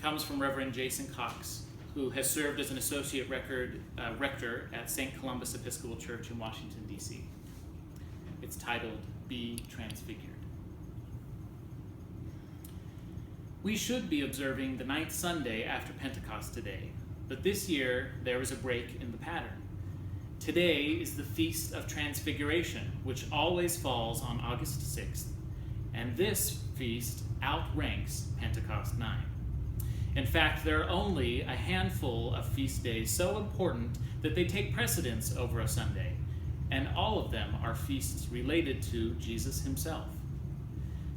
comes from Reverend Jason Cox, who has served as an associate rector at St. Columbus Episcopal Church in Washington, D.C. It's titled, Be Transfigured. We should be observing the 9th Sunday after Pentecost today, but this year there was a break in the pattern. Today is the Feast of Transfiguration, which always falls on August 6th, and this feast outranks Pentecost 9. In fact, there are only a handful of feast days so important that they take precedence over a Sunday, and all of them are feasts related to Jesus himself.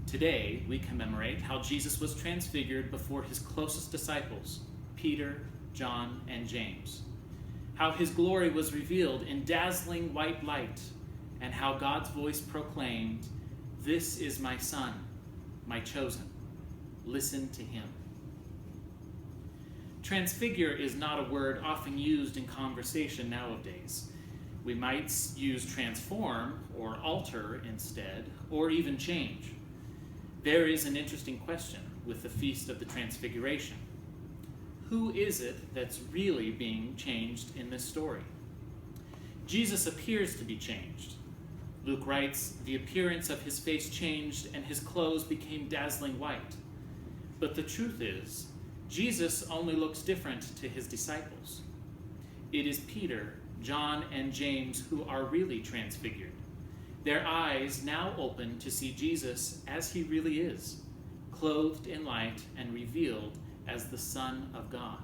Today, we commemorate how Jesus was transfigured before his closest disciples, Peter, John, and James, how his glory was revealed in dazzling white light, and how God's voice proclaimed, "This is my Son, my chosen. Listen to him." Transfigure is not a word often used in conversation nowadays. We might use transform or alter instead, or even change. There is an interesting question with the Feast of the Transfiguration. Who is it that's really being changed in this story? Jesus appears to be changed. Luke writes, "The appearance of his face changed and his clothes became dazzling white." But the truth is, Jesus only looks different to his disciples. It is Peter, John, and James who are really transfigured. Their eyes now open to see Jesus as he really is, clothed in light and revealed as the Son of God.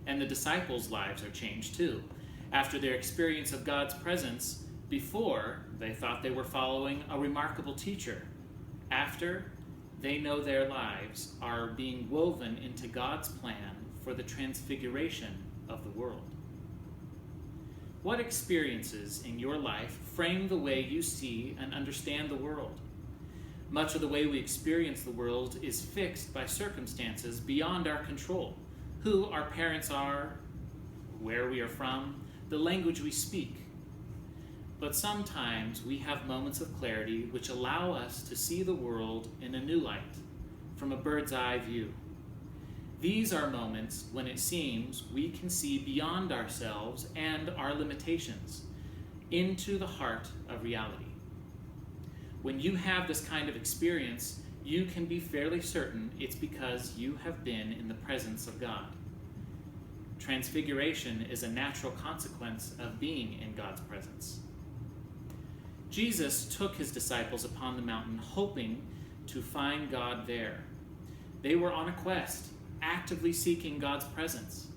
And the disciples' lives are changed too. After their experience of God's presence, before they thought they were following a remarkable teacher. After, they know their lives are being woven into God's plan for the transfiguration of the world. What experiences in your life frame the way you see and understand the world? Much of the way we experience the world is fixed by circumstances beyond our control. Who our parents are, where we are from, the language we speak. But sometimes we have moments of clarity which allow us to see the world in a new light, from a bird's eye view. These are moments when it seems we can see beyond ourselves and our limitations, into the heart of reality. When you have this kind of experience, you can be fairly certain it's because you have been in the presence of God. Transfiguration is a natural consequence of being in God's presence. Jesus took his disciples upon the mountain hoping to find God there. They were on a quest, actively seeking God's presence.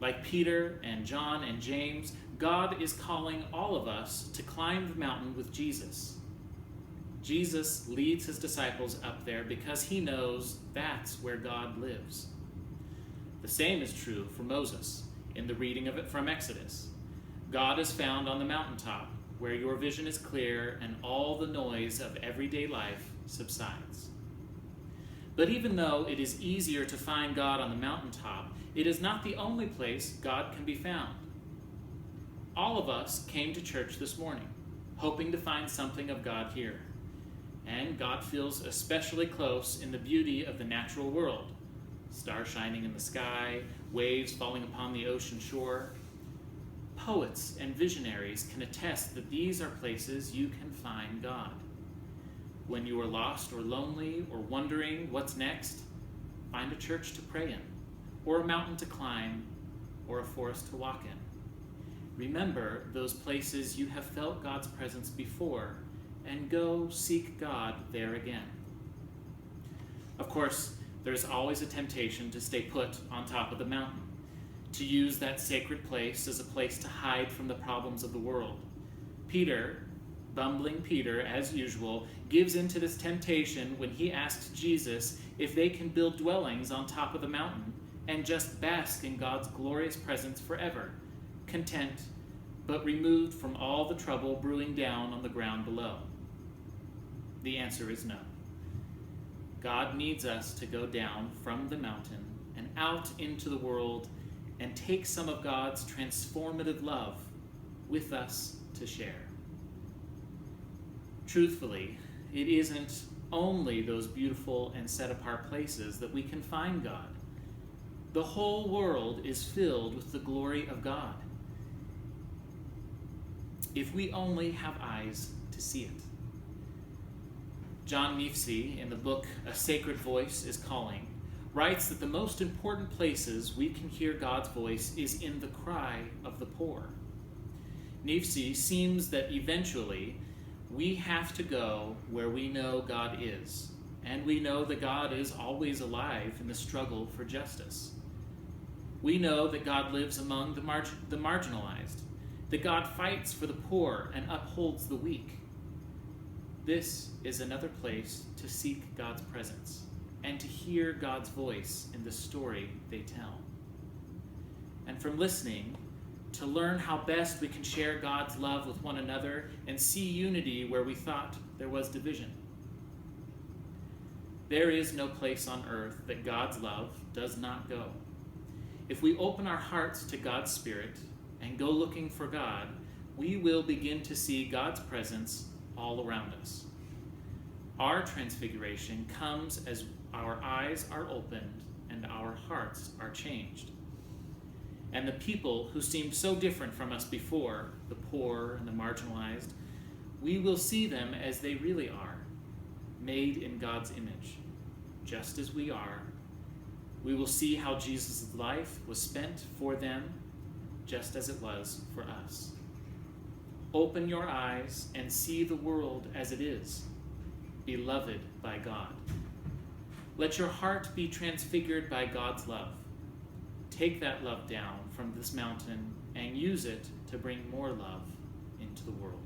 Like Peter and John and James, God is calling all of us to climb the mountain with Jesus. Jesus leads his disciples up there because he knows that's where God lives. The same is true for Moses in the reading of it from Exodus. God is found on the mountaintop where your vision is clear and all the noise of everyday life subsides. But even though it is easier to find God on the mountaintop, it is not the only place God can be found. All of us came to church this morning, hoping to find something of God here. And God feels especially close in the beauty of the natural world. Stars shining in the sky, waves falling upon the ocean shore. Poets and visionaries can attest that these are places you can find God. When you are lost or lonely or wondering what's next, find a church to pray in, or a mountain to climb, or a forest to walk in. Remember those places you have felt God's presence before, and go seek God there again. Of course, there's always a temptation to stay put on top of the mountain, to use that sacred place as a place to hide from the problems of the world. Peter, bumbling Peter, as usual, gives in to this temptation when he asks Jesus if they can build dwellings on top of the mountain and just bask in God's glorious presence forever, content, but removed from all the trouble brewing down on the ground below. The answer is no. God needs us to go down from the mountain and out into the world and take some of God's transformative love with us to share. Truthfully, it isn't only those beautiful and set-apart places that we can find God. The whole world is filled with the glory of God, if we only have eyes to see it. John Neefsey, in the book A Sacred Voice is Calling, writes that the most important places we can hear God's voice is in the cry of the poor. Neefsey seems that eventually we have to go where we know God is, and we know that God is always alive in the struggle for justice. We know that God lives among the marginalized, that God fights for the poor and upholds the weak. This is another place to seek God's presence and to hear God's voice in the story they tell. And from listening, to learn how best we can share God's love with one another and see unity where we thought there was division. There is no place on earth that God's love does not go. If we open our hearts to God's Spirit and go looking for God, we will begin to see God's presence all around us. Our transfiguration comes as our eyes are opened and our hearts are changed. And the people who seemed so different from us before, the poor and the marginalized, we will see them as they really are, made in God's image, just as we are. We will see how Jesus' life was spent for them, just as it was for us. Open your eyes and see the world as it is, beloved by God. Let your heart be transfigured by God's love. Take that love down from this mountain and use it to bring more love into the world.